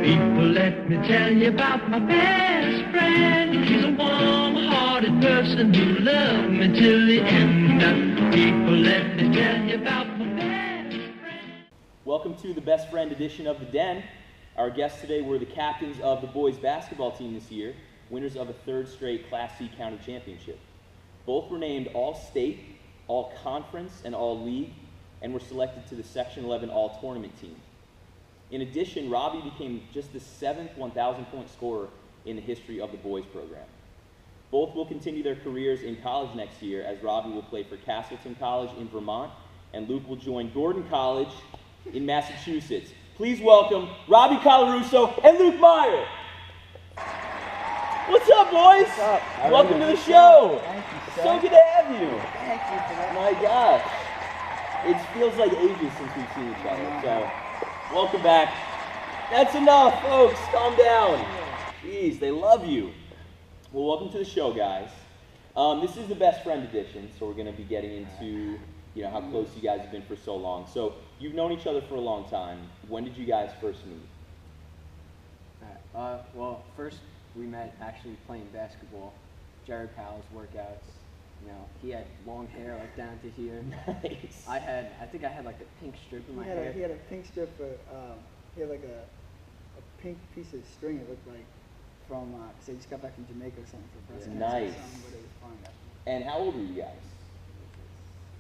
People, let me tell you about my best friend. He's a warm-hearted person who loved me till the end. People, let me tell you about my best friend. Welcome to the Best Friend edition of The Den. Our guests today were the captains of the boys basketball team this year, winners of a third straight Class C county championship. Both were named All-State, All-Conference, and All-League, and were selected to the Section 11 All-Tournament team. In addition, Robbie became just the 7th 1,000-point scorer in the history of the boys program. Both will continue their careers in college next year, as Robbie will play for Castleton College in Vermont, and Luke will join Gordon College in Massachusetts. Please welcome Robbie Colarusso and Luke Meyer. What's up, boys? What's up? Welcome to the show. Thank you, sir. So good to have you. Thank you for that. My gosh. It feels like ages since we've seen each other, so welcome back. That's enough, folks. Calm down. Jeez, they love you. Well, welcome to the show, guys. This is the Best Friend edition, so we're going to be getting into how close you guys have been for so long. So you've known each other for a long time. When did you guys first meet? Well, first we met actually playing basketball. Jared Powell's workouts. He had long hair like down to here. Nice. I think I had like a pink strip in my hair. He had a pink strip for, he had like a pink piece of string, it looked like, from, because he just got back from Jamaica or something for breast cancer Nice. or something, but it was fun. And how old were you guys?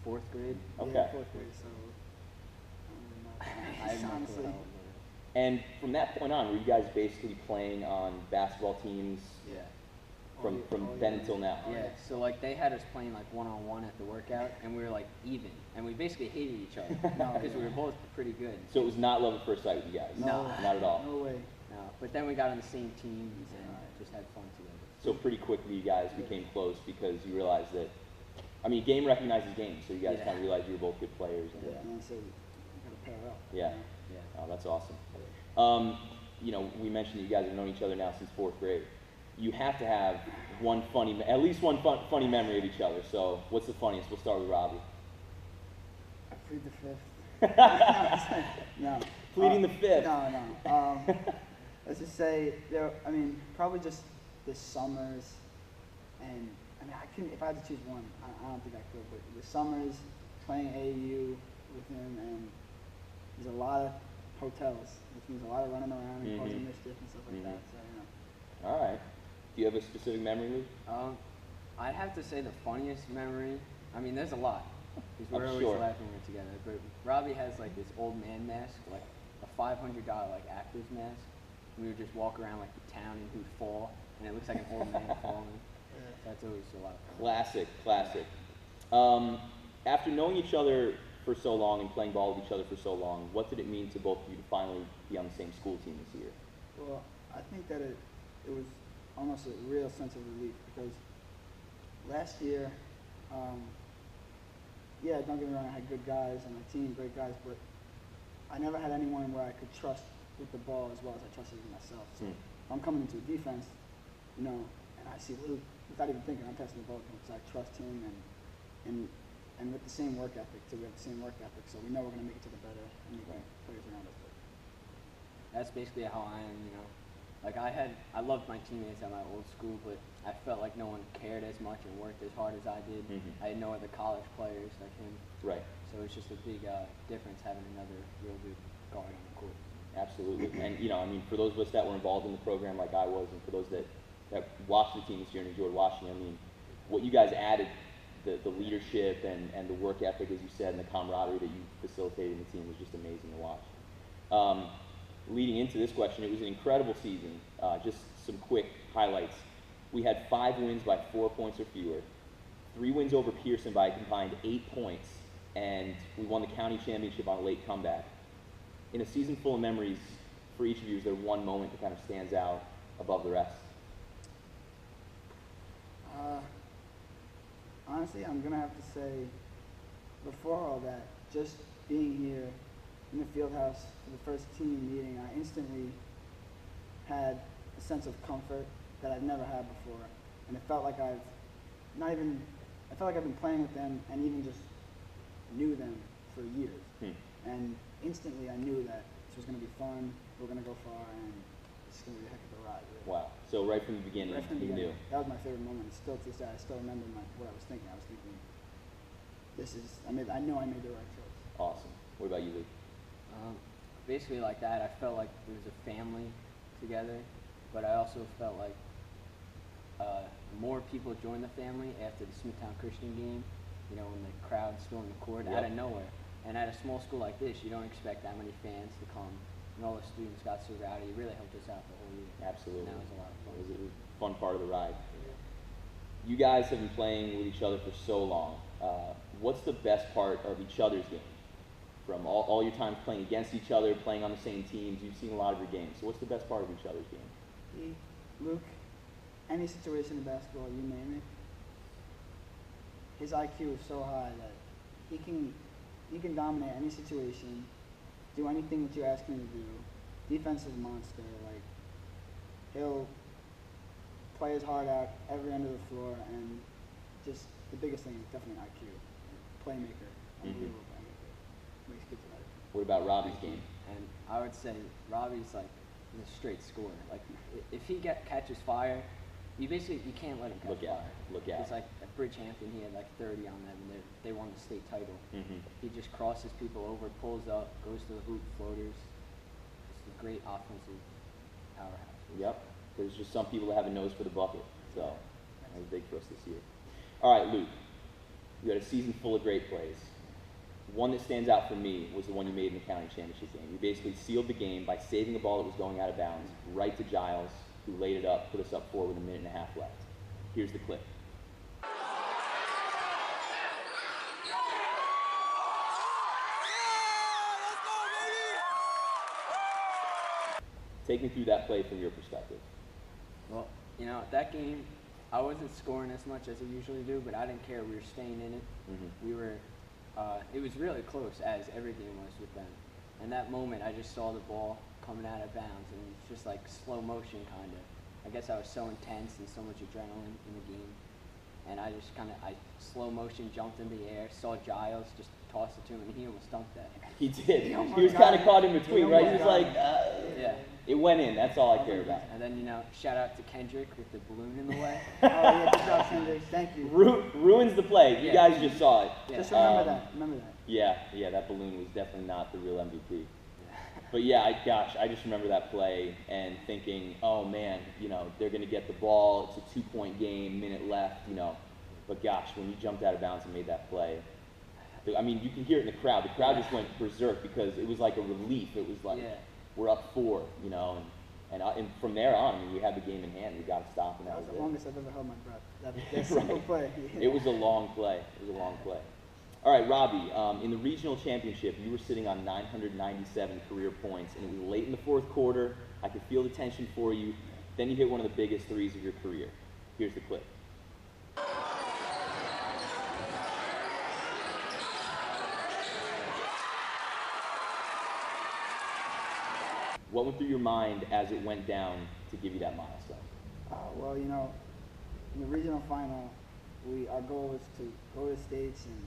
4th grade. Okay. Yeah, 4th grade, so, I have no honestly. clue. And from that point on, were you guys basically playing on basketball teams Yeah. from Oh, then yeah. until now? Yeah, so like they had us playing like one-on-one at the workout, and we were like even, and we basically hated each other because we were both pretty good. So it was not love at first sight with you guys? No. Not at all? No way. No, but then we got on the same team and just had fun together. So pretty quickly you guys became close because you realized that, game recognizes game, so you guys Yeah. kind of realized you were both good players. And, Yeah, and so we got to pair up. Yeah. Yeah. Oh, that's awesome. We mentioned that you guys have known each other now since 4th grade. You have to have at least one funny memory of each other. So what's the funniest? We'll start with Robbie. I plead the 5th. No. Pleading the 5th. No. Let's just say probably just the summers, and if I had to choose one, I don't think I could. But the summers, playing AAU with him, and there's a lot of hotels, which means a lot of running around and causing mischief and stuff like that. So All right. Do you have a specific memory, Luke? I'd have to say the funniest memory. There's a lot because we're I'm always sure. laughing when we're together. But Robbie has like this old man mask, like a $500 like actor's mask. We would just walk around like the town and he would fall, and it looks like an old man falling. That's always a lot of fun. Classic. After knowing each other for so long and playing ball with each other for so long, what did it mean to both of you to finally be on the same school team this year? Well, I think that it was almost a real sense of relief because last year, don't get me wrong, I had good guys on my team, great guys, but I never had anyone where I could trust with the ball as well as I trusted with myself. So if I'm coming into a defense, and I see Luke, without even thinking, I'm passing the ball to him because I trust him and with the same work ethic, so we have the same work ethic, so we know we're going to make each other better and make players around us better. That's basically how I am, Like I loved my teammates at my old school, but I felt like no one cared as much and worked as hard as I did. I had no other college players like him. Right. So it's just a big difference having another real good guard on the court. Absolutely. And, for those of us that were involved in the program like I was, and for those that watched the team this year and enjoyed watching, what you guys added, the leadership and the work ethic, as you said, and the camaraderie that you facilitated in the team was just amazing to watch. Leading into this question, it was an incredible season. Just some quick highlights. We had 5 wins by 4 points or fewer, 3 wins over Pearson by a combined 8 points, and we won the county championship on a late comeback. In a season full of memories, for each of you, is there one moment that kind of stands out above the rest? Honestly, I'm going to have to say, before all that, just being here in the field house for the first team meeting, I instantly had a sense of comfort that I've never had before. And it felt like I've been playing with them and even just knew them for years. And instantly I knew that this was going to be fun, it we're gonna go far, and it's gonna be a heck of a ride. Really. Wow. So right from the beginning, Right from the you knew. beginning, that was my favorite moment. And still to this day, I still remember what I was thinking. I was thinking, I know I made the right choice. Awesome. What about you, Luke? Basically like that, I felt like there was a family together, but I also felt like more people joined the family after the Smithtown Christian game, you know, when the crowd stormed the court out of nowhere. And at a small school like this, you don't expect that many fans to come, and all the students got so rowdy. It really helped us out the whole year. Absolutely. And that was a lot of fun. It was a fun part of the ride. You guys have been playing with each other for so long. What's the best part of each other's game? From all your times playing against each other, playing on the same teams, you've seen a lot of your games. So what's the best part of each other's game? Luke, any situation in basketball, you name it, his IQ is so high that he can dominate any situation, do anything that you ask him to do. Defensive monster, like he'll play his heart out every end of the floor, and just the biggest thing is definitely IQ, playmaker, unbelievable playmaker. Makes kids better. What about Robbie's game? And I would say Robbie's like he's a straight scorer. Like if he catches fire, you can't let him catch fire. Look out. It's like at Bridgehampton, he had like 30 on them, and they won the state title. He just crosses people over, pulls up, goes to the hoop, floaters. It's a great offensive powerhouse. Yep. There's just some people that have a nose for the bucket. So that was big for us this year. All right, Luke. You had a season full of great plays. One that stands out for me was the one you made in the county championship game. You basically sealed the game by saving a ball that was going out of bounds right to Giles, who laid it up, put us up 4 with a minute and a half left. Here's the clip. Take me through that play from your perspective. Well, you know, that game, I wasn't scoring as much as I usually do, but I didn't care. We were staying in it. We were, it was really close, as every game was with them. And that moment, I just saw the ball coming out of bounds, and it's just like slow motion kind of. I guess I was so intense and so much adrenaline in the game. And I just I slow motion jumped in the air, saw Giles, just tossed it to him, and he almost dunked that. He did. He was kind of caught in between, right? He was like, yeah. It went in. That's all I care about. And then, you know, shout out to Kendrick with the balloon in the way. Oh yeah, good job, Kendrick. Thank you. Ruins the play. You guys just saw it. Just remember that. Remember that. Yeah, that balloon was definitely not the real MVP. But yeah, I just remember that play and thinking, oh man, you know, they're going to get the ball. It's a 2-point game, minute left, you know. But gosh, when you jumped out of bounds and made that play, I mean, you can hear it in the crowd. The crowd just went berserk because it was like a relief. It was like, we're up 4, you know, and from there on, I mean, we had the game in hand. We got to stop, and that was the it. longest I've ever held my breath. That single play. It was a long play. It was a long play. All right, Robbie, in the regional championship, you were sitting on 997 career points, and it was late in the 4th quarter. I could feel the tension for you. Then you hit one of the biggest threes of your career. Here's the clip. What went through your mind as it went down to give you that milestone? Well, you know, in the regional final, our goal was to go to the States and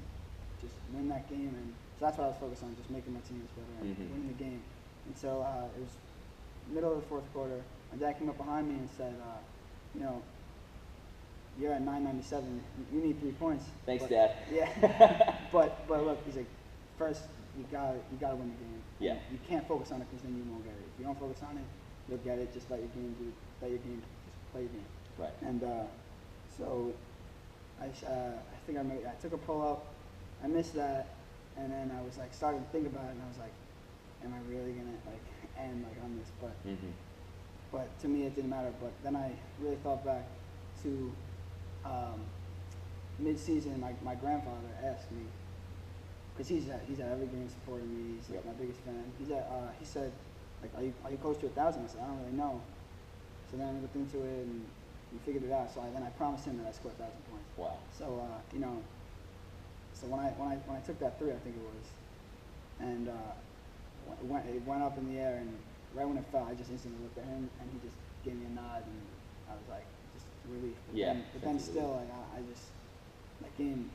just win that game, and so that's what I was focused on, just making my teammates better and winning the game. And so it was middle of the 4th quarter. My dad came up behind me and said, you know, you're at 997. You need 3 points. Thanks, Dad. Yeah. but look, he's like, first you gotta win the game. Yeah. You can't focus on it because then you won't get it. If you don't focus on it, you'll get it. Just let your game just play your game. Right. And so I think I took a pull up. I missed that, and then I was like starting to think about it, and I was like, am I really gonna like end like on this? But to me it didn't matter. But then I really thought back to mid-season. My grandfather asked me, because he's at every game supporting me. He's like my biggest fan. He said, like, are you close to 1,000? I said, I don't really know. So then I looked into it and we figured it out. So then I promised him that I scored 1,000 points. Wow. So you know, so when I took that 3, I think it was, and it went up in the air, and right when it fell, I just instantly looked at him, and he just gave me a nod, and I was like, just relief. But then still, like that game,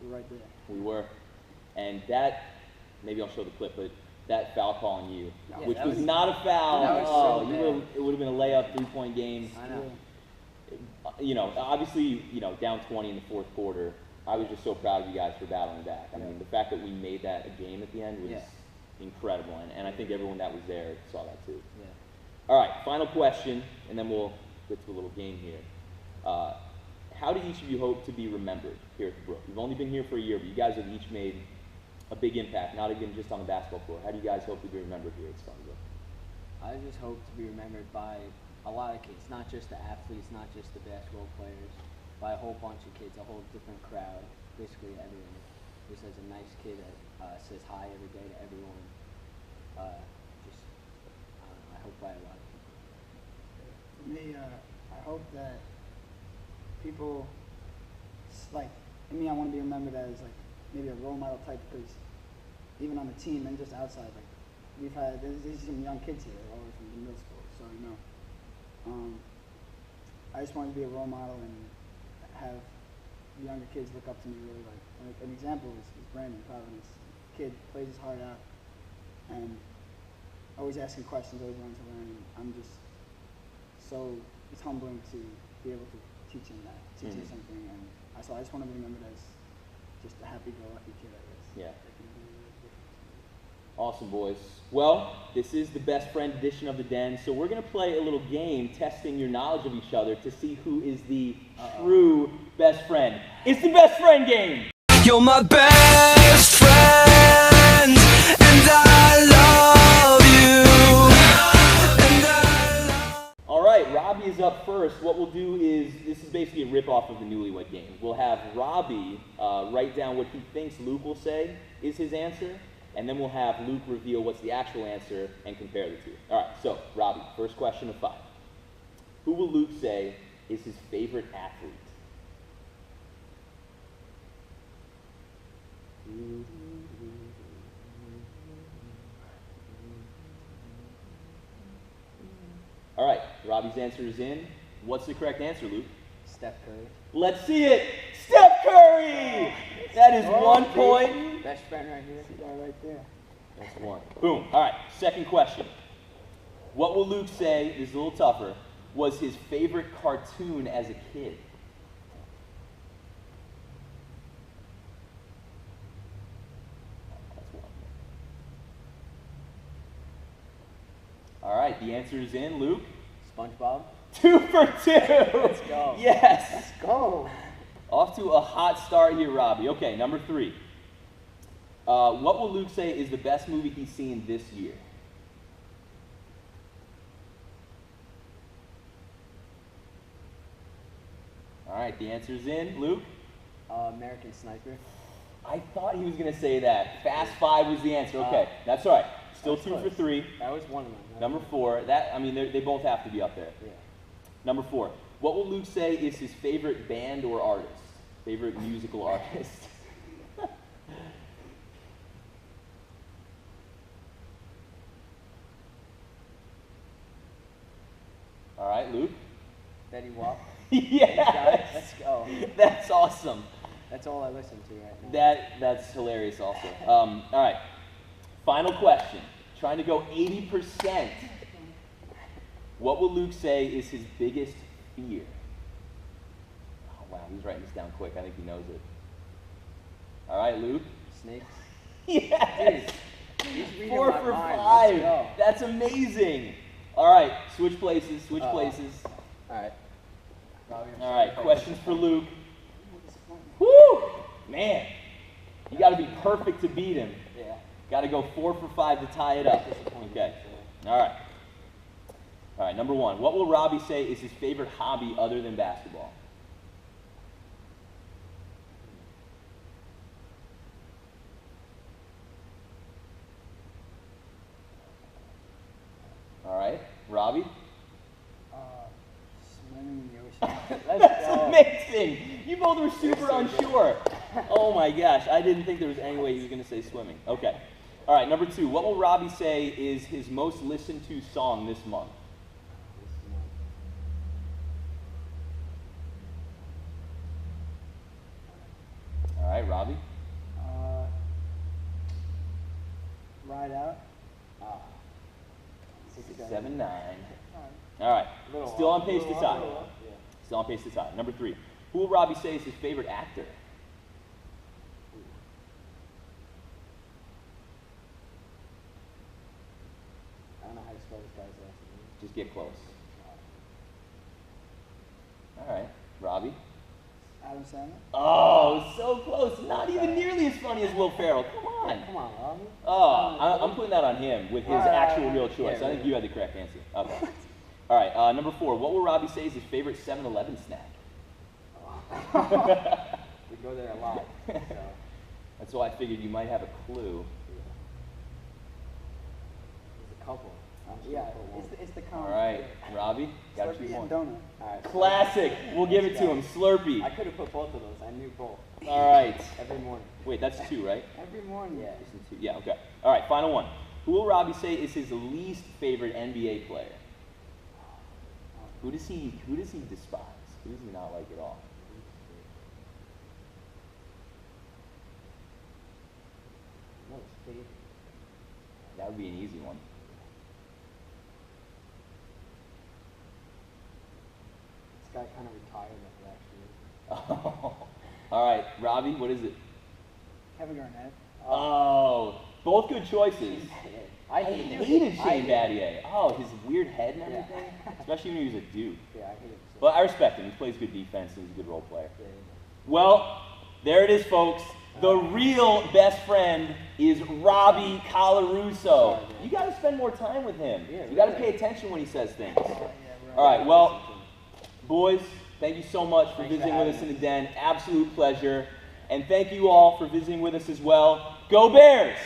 we were right there. We were. And that, maybe I'll show the clip, but that foul call on you, Yeah, which that was was- not a foul. that was so It would have been a layup, 3-point game. I know. You know, obviously, you know, down 20 in the fourth quarter. I was just so proud of you guys for battling back. I mean, the fact that we made that a game at the end was Yeah. incredible, and I think everyone that was there saw that too. Yeah. All right, final question, and then we'll get to a little game here. How do each of you hope to be remembered here at the Brook? You've only been here for a year, but you guys have each made a big impact, not even just on the basketball floor. How do you guys hope to be remembered here at Stony? I just hope to be remembered by a lot of kids, not just the athletes, not just the basketball players, by a whole bunch of kids, a whole different crowd, basically everyone. Just as a nice kid that says hi every day to everyone. I don't know, I hope by a lot of people. For me, I hope that people, like, I mean, I want to be remembered as, like, maybe a role model type, because even on the team and just outside, like, there's some young kids here, all the way from the middle school, so, you know, I just want to be a role model and have the younger kids look up to me really, like an example is Brandon Providence. Kid plays his heart out and always asking questions, always wanting to learn, and I'm just so, it's humbling to be able to teach him that, teach him something, and so I just want to be remembered as just a happy-go-lucky kid, I guess. Yeah. That can do really different. Awesome, boys. Well, this is the best friend edition of the Den, so we're going to play a little game testing your knowledge of each other to see who is the true best friend. It's the best friend game! You're my best friend, and I love you. All right, Robbie is up first. What we'll do is, this is basically a rip-off of the Newlywed Game. We'll have Robbie write down what he thinks Luke will say is his answer, and then we'll have Luke reveal what's the actual answer and compare the two. All right, so Robbie, first question of 5. Who will Luke say is his favorite athlete? All right, Robbie's answer is in. What's the correct answer, Luke? Steph Curry. Let's see it. Steph Curry! That is 1 point. Best friend right here. See that right there. That's 1. Boom. All right, second question. What will Luke say, this is a little tougher, was his favorite cartoon as a kid? That's 1. All right, the answer is in. Luke? SpongeBob. 2 for 2. Let's go. Yes. Go! Off to a hot start here, Robbie. Okay, number 3. What will Luke say is the best movie he's seen this year? All right, the answer's in. Luke? American Sniper. I thought he was going to say that. Fast 5 was the answer. Okay, that's all right. Still 2 for 3. That was one of them. Number 4. That, I mean, they both have to be up there. Yeah. Number 4. What will Luke say is his favorite band or artist? Favorite musical artist? All right, Luke? Betty Wap. Yes! Let's go. That's awesome. That's all I listen to right now. That's hilarious also. All right, final question. Trying to go 80%. What will Luke say is his biggest fear? Oh, wow, he's writing this down quick. I think he knows it. All right, Luke? Snakes. Yes! He's reading 4 my for mind. 5. Let's go. That's amazing. All right, switch places, switch places. All right. Robbie, I'm All sorry. right, questions for Luke. Woo! Man, you got to be perfect to beat him. Yeah. Got to go 4 for 5 to tie it up. Okay. All right. All right, number 1. What will Robbie say is his favorite hobby other than basketball? All right, Robbie? Swimming in the ocean. That's amazing. You both were super unsure. Oh my gosh, I didn't think there was any way he was going to say swimming. Okay. All right, number 2. What will Robbie say is his most listened to song this month? All right, Robbie? Ride Out. 7-9. All All right. Little Still on off, pace to little tie. off, little off, yeah. Still on pace to tie. Number 3. Who will Robbie say is his favorite actor? I don't know how to spell this guy's last name. Just get close. All right. Robbie? Adam Sandler. Oh, so close. Not even nearly as funny as Will Ferrell. Come on. Come on, Robbie. Oh, I'm putting that on him with his actual real choice. Yeah, I think you had the correct answer. Okay. All right. Number 4. What will Robbie say is his favorite 7-Eleven snack? We go there a lot. So. That's why I figured you might have a clue. There's a couple. Yeah, it's the All con. right. Robbie, got to Slurpee choose and one. donut. All right. Classic. We'll give it to him. Slurpee. I could have put both of those. I knew both. All right. Every morning. Wait, that's 2, right? Every morning. Yeah. This is 2. Yeah, okay. All right, final one. Who will Robbie say is his least favorite NBA player? Who does he despise? Who does he not like at all? Most favorite. That would be an easy one. This guy kind of retired after last year. Oh. All right, Robbie, what is it? Kevin Garnett. Oh, both good choices. I hated Shane Battier. Oh, his weird head and everything, especially when he was a dude. Yeah, I hate him. So. But I respect him. He plays good defense and he's a good role player. Yeah. Well, there it is, folks. The real best friend is Robbie Colarusso. You got to spend more time with him. Yeah, You got to really. pay attention when he says things. Yeah, right. All right, well, boys, thank you so much for Thanks for visiting with having us in us. the den. Absolute pleasure. And thank you all for visiting with us as well. Go Bears!